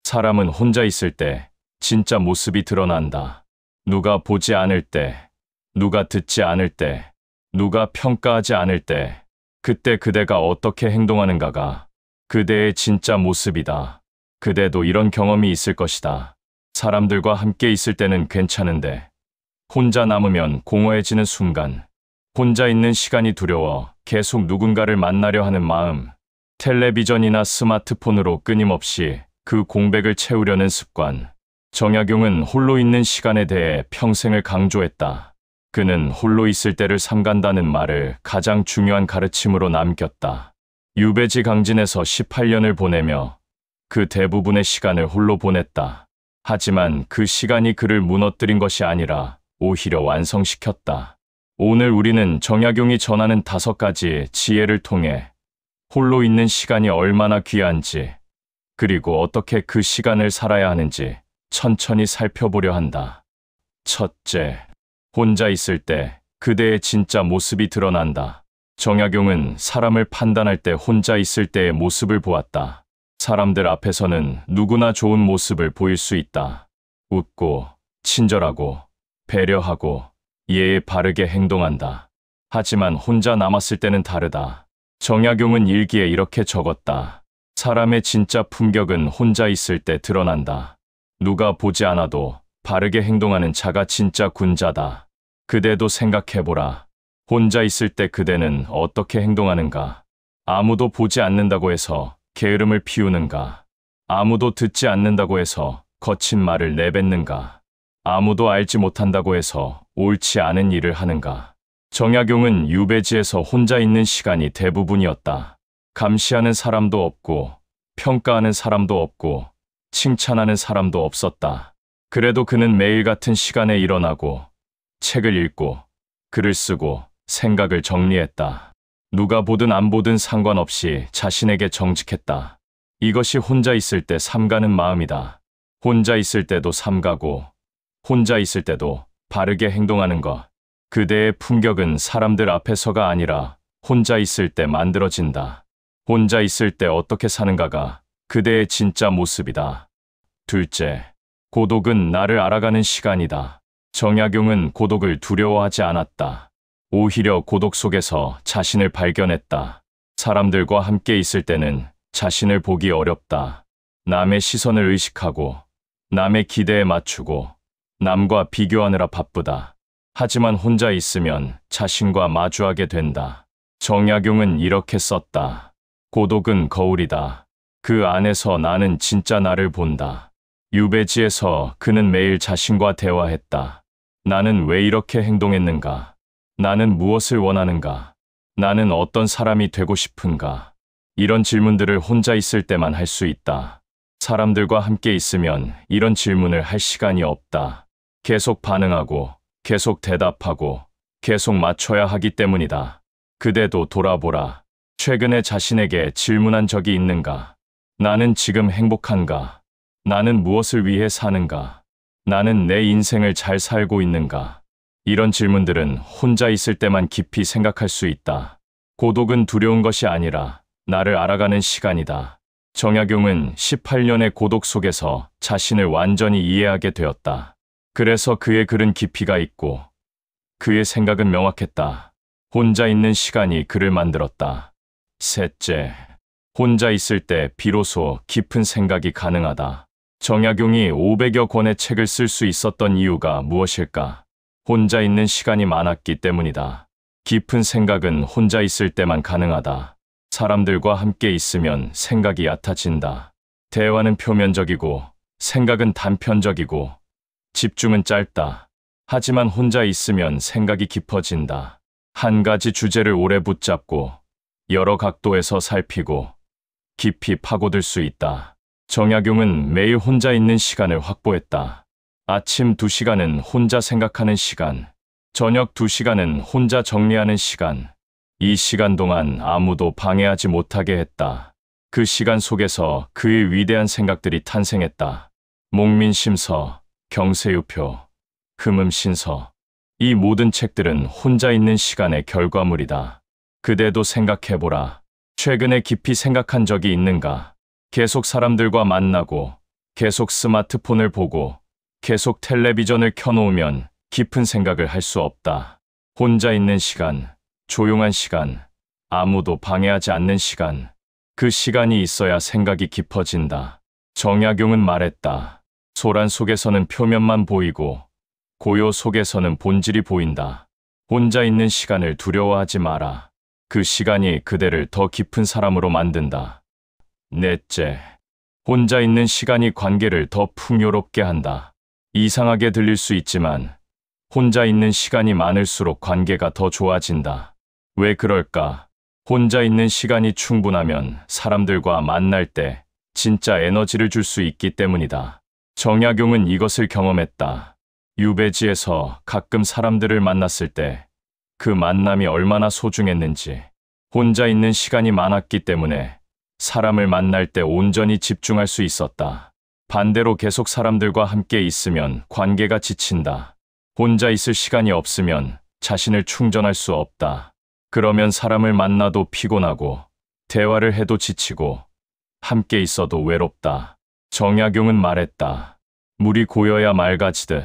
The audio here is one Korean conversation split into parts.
사람은 혼자 있을 때 진짜 모습이 드러난다. 누가 보지 않을 때, 누가 듣지 않을 때, 누가 평가하지 않을 때, 그때 그대가 어떻게 행동하는가가 그대의 진짜 모습이다. 그대도 이런 경험이 있을 것이다. 사람들과 함께 있을 때는 괜찮은데 혼자 남으면 공허해지는 순간, 혼자 있는 시간이 두려워 계속 누군가를 만나려 하는 마음, 텔레비전이나 스마트폰으로 끊임없이 그 공백을 채우려는 습관. 정약용은 홀로 있는 시간에 대해 평생을 강조했다. 그는 홀로 있을 때를 삼간다는 말을 가장 중요한 가르침으로 남겼다. 유배지 강진에서 18년을 보내며 그 대부분의 시간을 홀로 보냈다. 하지만 그 시간이 그를 무너뜨린 것이 아니라 오히려 완성시켰다. 오늘 우리는 정약용이 전하는 5가지 지혜를 통해 홀로 있는 시간이 얼마나 귀한지, 그리고 어떻게 그 시간을 살아야 하는지 천천히 살펴보려 한다. 첫째, 혼자 있을 때 그대의 진짜 모습이 드러난다. 정약용은 사람을 판단할 때 혼자 있을 때의 모습을 보았다. 사람들 앞에서는 누구나 좋은 모습을 보일 수 있다. 웃고, 친절하고, 배려하고, 예의 바르게 행동한다. 하지만 혼자 남았을 때는 다르다. 정약용은 일기에 이렇게 적었다. 사람의 진짜 품격은 혼자 있을 때 드러난다. 누가 보지 않아도 바르게 행동하는 자가 진짜 군자다. 그대도 생각해보라. 혼자 있을 때 그대는 어떻게 행동하는가? 아무도 보지 않는다고 해서 게으름을 피우는가? 아무도 듣지 않는다고 해서 거친 말을 내뱉는가? 아무도 알지 못한다고 해서 옳지 않은 일을 하는가? 정약용은 유배지에서 혼자 있는 시간이 대부분이었다. 감시하는 사람도 없고, 평가하는 사람도 없고, 칭찬하는 사람도 없었다. 그래도 그는 매일 같은 시간에 일어나고, 책을 읽고, 글을 쓰고, 생각을 정리했다. 누가 보든 안 보든 상관없이 자신에게 정직했다. 이것이 혼자 있을 때 삼가는 마음이다. 혼자 있을 때도 삼가고, 혼자 있을 때도 바르게 행동하는 것. 그대의 품격은 사람들 앞에서가 아니라 혼자 있을 때 만들어진다. 혼자 있을 때 어떻게 사는가가 그대의 진짜 모습이다. 둘째, 고독은 나를 알아가는 시간이다. 정약용은 고독을 두려워하지 않았다. 오히려 고독 속에서 자신을 발견했다. 사람들과 함께 있을 때는 자신을 보기 어렵다. 남의 시선을 의식하고, 남의 기대에 맞추고, 남과 비교하느라 바쁘다. 하지만 혼자 있으면 자신과 마주하게 된다. 정약용은 이렇게 썼다. 고독은 거울이다. 그 안에서 나는 진짜 나를 본다. 유배지에서 그는 매일 자신과 대화했다. 나는 왜 이렇게 행동했는가? 나는 무엇을 원하는가? 나는 어떤 사람이 되고 싶은가? 이런 질문들을 혼자 있을 때만 할 수 있다. 사람들과 함께 있으면 이런 질문을 할 시간이 없다. 계속 반응하고, 계속 대답하고, 계속 맞춰야 하기 때문이다. 그대도 돌아보라. 최근에 자신에게 질문한 적이 있는가? 나는 지금 행복한가? 나는 무엇을 위해 사는가? 나는 내 인생을 잘 살고 있는가? 이런 질문들은 혼자 있을 때만 깊이 생각할 수 있다. 고독은 두려운 것이 아니라 나를 알아가는 시간이다. 정약용은 18년의 고독 속에서 자신을 완전히 이해하게 되었다. 그래서 그의 글은 깊이가 있고 그의 생각은 명확했다. 혼자 있는 시간이 그를 만들었다. 셋째, 혼자 있을 때 비로소 깊은 생각이 가능하다. 정약용이 500여 권의 책을 쓸 수 있었던 이유가 무엇일까? 혼자 있는 시간이 많았기 때문이다. 깊은 생각은 혼자 있을 때만 가능하다. 사람들과 함께 있으면 생각이 얕아진다. 대화는 표면적이고 생각은 단편적이고 집중은 짧다. 하지만 혼자 있으면 생각이 깊어진다. 한 가지 주제를 오래 붙잡고 여러 각도에서 살피고 깊이 파고들 수 있다. 정약용은 매일 혼자 있는 시간을 확보했다. 아침 2시간은 혼자 생각하는 시간, 저녁 2시간은 혼자 정리하는 시간. 이 시간 동안 아무도 방해하지 못하게 했다. 그 시간 속에서 그의 위대한 생각들이 탄생했다. 목민심서, 경세유표, 흠음신서. 이 모든 책들은 혼자 있는 시간의 결과물이다. 그대도 생각해보라. 최근에 깊이 생각한 적이 있는가? 계속 사람들과 만나고, 계속 스마트폰을 보고 계속 텔레비전을 켜놓으면 깊은 생각을 할 수 없다. 혼자 있는 시간, 조용한 시간, 아무도 방해하지 않는 시간. 그 시간이 있어야 생각이 깊어진다. 정약용은 말했다. 소란 속에서는 표면만 보이고 고요 속에서는 본질이 보인다. 혼자 있는 시간을 두려워하지 마라. 그 시간이 그대를 더 깊은 사람으로 만든다. 넷째, 혼자 있는 시간이 관계를 더 풍요롭게 한다. 이상하게 들릴 수 있지만 혼자 있는 시간이 많을수록 관계가 더 좋아진다. 왜 그럴까? 혼자 있는 시간이 충분하면 사람들과 만날 때 진짜 에너지를 줄 수 있기 때문이다. 정약용은 이것을 경험했다. 유배지에서 가끔 사람들을 만났을 때 그 만남이 얼마나 소중했는지. 혼자 있는 시간이 많았기 때문에 사람을 만날 때 온전히 집중할 수 있었다. 반대로 계속 사람들과 함께 있으면 관계가 지친다. 혼자 있을 시간이 없으면 자신을 충전할 수 없다. 그러면 사람을 만나도 피곤하고 대화를 해도 지치고 함께 있어도 외롭다. 정약용은 말했다. 물이 고여야 맑아지듯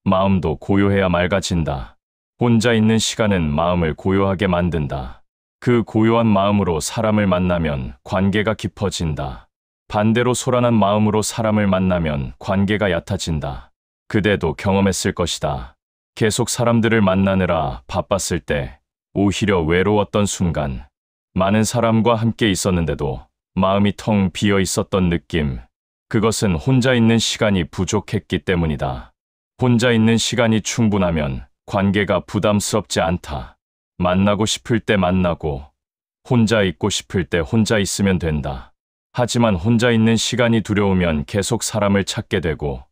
마음도 고요해야 맑아진다. 혼자 있는 시간은 마음을 고요하게 만든다. 그 고요한 마음으로 사람을 만나면 관계가 깊어진다. 반대로 소란한 마음으로 사람을 만나면 관계가 얕아진다. 그대도 경험했을 것이다. 계속 사람들을 만나느라 바빴을 때 오히려 외로웠던 순간, 많은 사람과 함께 있었는데도 마음이 텅 비어 있었던 느낌. 그것은 혼자 있는 시간이 부족했기 때문이다. 혼자 있는 시간이 충분하면 관계가 부담스럽지 않다. 만나고 싶을 때 만나고, 혼자 있고 싶을 때 혼자 있으면 된다. 하지만 혼자 있는 시간이 두려우면 계속 사람을 찾게 되고,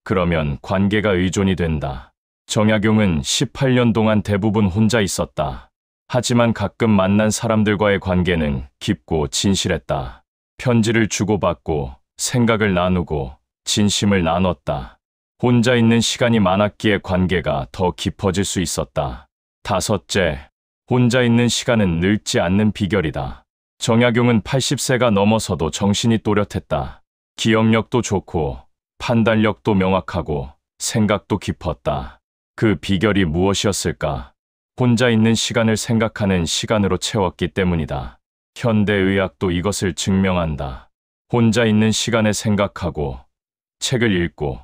그러면 관계가 의존이 된다. 정약용은 18년 동안 대부분 혼자 있었다. 하지만 가끔 만난 사람들과의 관계는 깊고 진실했다. 편지를 주고받고, 생각을 나누고, 진심을 나눴다. 혼자 있는 시간이 많았기에 관계가 더 깊어질 수 있었다. 다섯째, 혼자 있는 시간은 늙지 않는 비결이다. 정약용은 80세가 넘어서도 정신이 또렷했다. 기억력도 좋고, 판단력도 명확하고, 생각도 깊었다. 그 비결이 무엇이었을까? 혼자 있는 시간을 생각하는 시간으로 채웠기 때문이다. 현대의학도 이것을 증명한다. 혼자 있는 시간에 생각하고, 책을 읽고,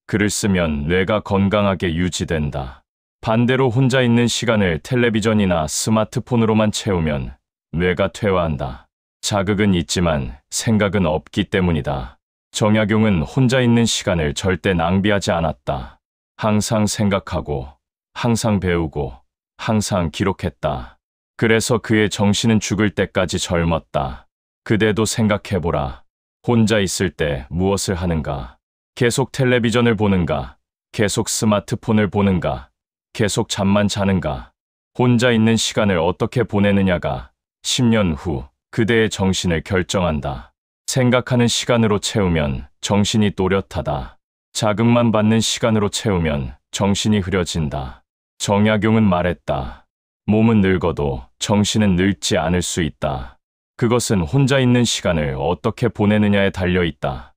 글을 쓰면 뇌가 건강하게 유지된다. 반대로 혼자 있는 시간을 텔레비전이나 스마트폰으로만 채우면 뇌가 퇴화한다. 자극은 있지만 생각은 없기 때문이다. 정약용은 혼자 있는 시간을 절대 낭비하지 않았다. 항상 생각하고, 항상 배우고, 항상 기록했다. 그래서 그의 정신은 죽을 때까지 젊었다. 그대도 생각해보라. 혼자 있을 때 무엇을 하는가? 계속 텔레비전을 보는가? 계속 스마트폰을 보는가? 계속 잠만 자는가? 혼자 있는 시간을 어떻게 보내느냐가 10년 후 그대의 정신을 결정한다. 생각하는 시간으로 채우면 정신이 또렷하다. 자극만 받는 시간으로 채우면 정신이 흐려진다. 정약용은 말했다. 몸은 늙어도 정신은 늙지 않을 수 있다. 그것은 혼자 있는 시간을 어떻게 보내느냐에 달려 있다.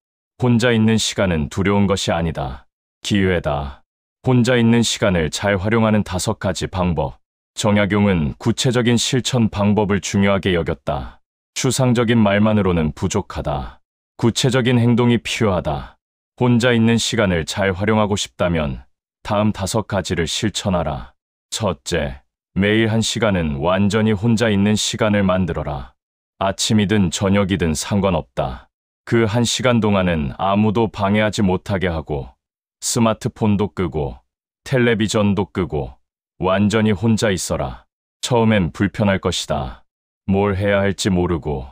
혼자 있는 시간은 두려운 것이 아니다. 기회다. 혼자 있는 시간을 잘 활용하는 5가지 방법. 정약용은 구체적인 실천 방법을 중요하게 여겼다. 추상적인 말만으로는 부족하다. 구체적인 행동이 필요하다. 혼자 있는 시간을 잘 활용하고 싶다면 다음 5가지를 실천하라. 첫째, 매일 1시간은 완전히 혼자 있는 시간을 만들어라. 아침이든 저녁이든 상관없다. 그 1시간 동안은 아무도 방해하지 못하게 하고, 스마트폰도 끄고, 텔레비전도 끄고, 완전히 혼자 있어라. 처음엔 불편할 것이다. 뭘 해야 할지 모르고,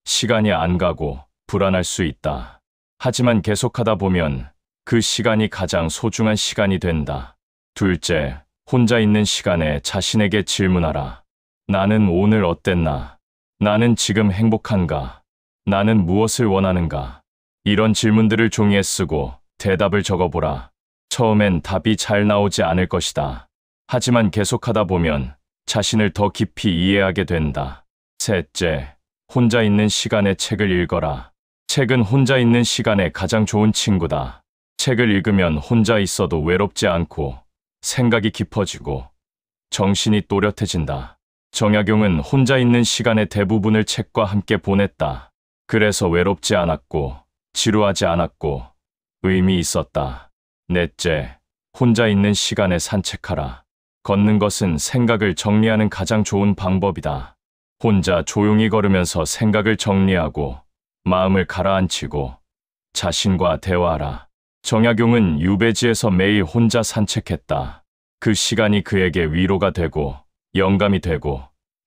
시간이 안 가고, 불안할 수 있다. 하지만 계속하다 보면 그 시간이 가장 소중한 시간이 된다. 둘째, 혼자 있는 시간에 자신에게 질문하라. 나는 오늘 어땠나? 나는 지금 행복한가? 나는 무엇을 원하는가? 이런 질문들을 종이에 쓰고 대답을 적어보라. 처음엔 답이 잘 나오지 않을 것이다. 하지만 계속하다 보면 자신을 더 깊이 이해하게 된다. 셋째, 혼자 있는 시간에 책을 읽어라. 책은 혼자 있는 시간에 가장 좋은 친구다. 책을 읽으면 혼자 있어도 외롭지 않고 생각이 깊어지고 정신이 또렷해진다. 정약용은 혼자 있는 시간의 대부분을 책과 함께 보냈다. 그래서 외롭지 않았고 지루하지 않았고 의미 있었다. 넷째, 혼자 있는 시간에 산책하라. 걷는 것은 생각을 정리하는 가장 좋은 방법이다. 혼자 조용히 걸으면서 생각을 정리하고 마음을 가라앉히고 자신과 대화하라. 정약용은 유배지에서 매일 혼자 산책했다. 그 시간이 그에게 위로가 되고 영감이 되고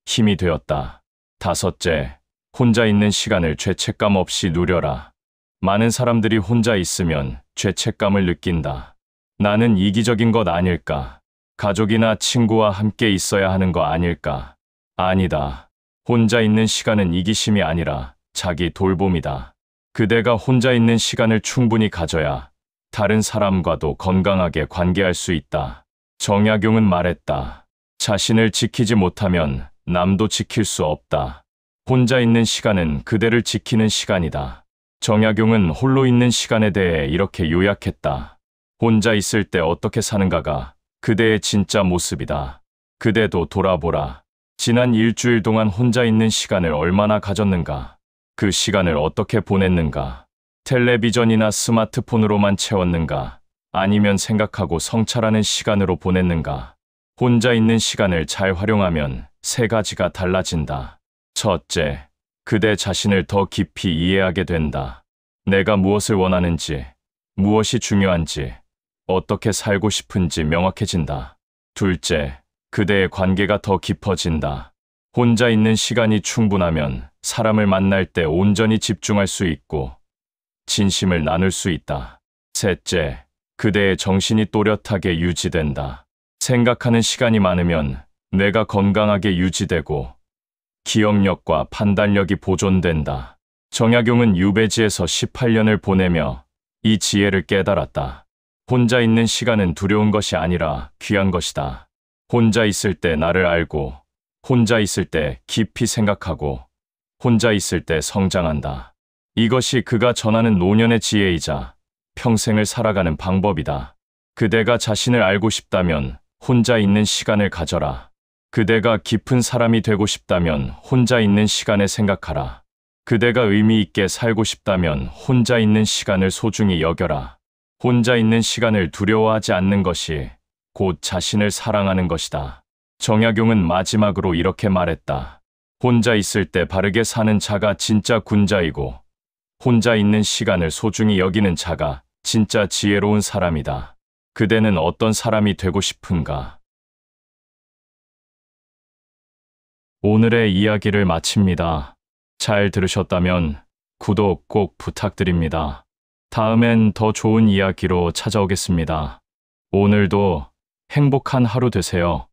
힘이 되었다. 다섯째, 혼자 있는 시간을 죄책감 없이 누려라. 많은 사람들이 혼자 있으면 죄책감을 느낀다. 나는 이기적인 것 아닐까? 가족이나 친구와 함께 있어야 하는 거 아닐까? 아니다. 혼자 있는 시간은 이기심이 아니라 자기 돌봄이다. 그대가 혼자 있는 시간을 충분히 가져야 다른 사람과도 건강하게 관계할 수 있다. 정약용은 말했다. 자신을 지키지 못하면 남도 지킬 수 없다. 혼자 있는 시간은 그대를 지키는 시간이다. 정약용은 홀로 있는 시간에 대해 이렇게 요약했다. 혼자 있을 때 어떻게 사는가가 그대의 진짜 모습이다. 그대도 돌아보라. 지난 일주일 동안 혼자 있는 시간을 얼마나 가졌는가? 그 시간을 어떻게 보냈는가? 텔레비전이나 스마트폰으로만 채웠는가? 아니면 생각하고 성찰하는 시간으로 보냈는가? 혼자 있는 시간을 잘 활용하면 세 가지가 달라진다. 첫째, 그대 자신을 더 깊이 이해하게 된다. 내가 무엇을 원하는지, 무엇이 중요한지, 어떻게 살고 싶은지 명확해진다. 둘째, 그대의 관계가 더 깊어진다. 혼자 있는 시간이 충분하면 사람을 만날 때 온전히 집중할 수 있고 진심을 나눌 수 있다. 셋째, 그대의 정신이 또렷하게 유지된다. 생각하는 시간이 많으면 뇌가 건강하게 유지되고 기억력과 판단력이 보존된다. 정약용은 유배지에서 18년을 보내며 이 지혜를 깨달았다. 혼자 있는 시간은 두려운 것이 아니라 귀한 것이다. 혼자 있을 때 나를 알고, 혼자 있을 때 깊이 생각하고, 혼자 있을 때 성장한다. 이것이 그가 전하는 노년의 지혜이자 평생을 살아가는 방법이다. 그대가 자신을 알고 싶다면 혼자 있는 시간을 가져라. 그대가 깊은 사람이 되고 싶다면 혼자 있는 시간에 생각하라. 그대가 의미 있게 살고 싶다면 혼자 있는 시간을 소중히 여겨라. 혼자 있는 시간을 두려워하지 않는 것이 곧 자신을 사랑하는 것이다. 정약용은 마지막으로 이렇게 말했다. 혼자 있을 때 바르게 사는 자가 진짜 군자이고 혼자 있는 시간을 소중히 여기는 자가 진짜 지혜로운 사람이다. 그대는 어떤 사람이 되고 싶은가? 오늘의 이야기를 마칩니다. 잘 들으셨다면 구독 꼭 부탁드립니다. 다음엔 더 좋은 이야기로 찾아오겠습니다. 오늘도 행복한 하루 되세요.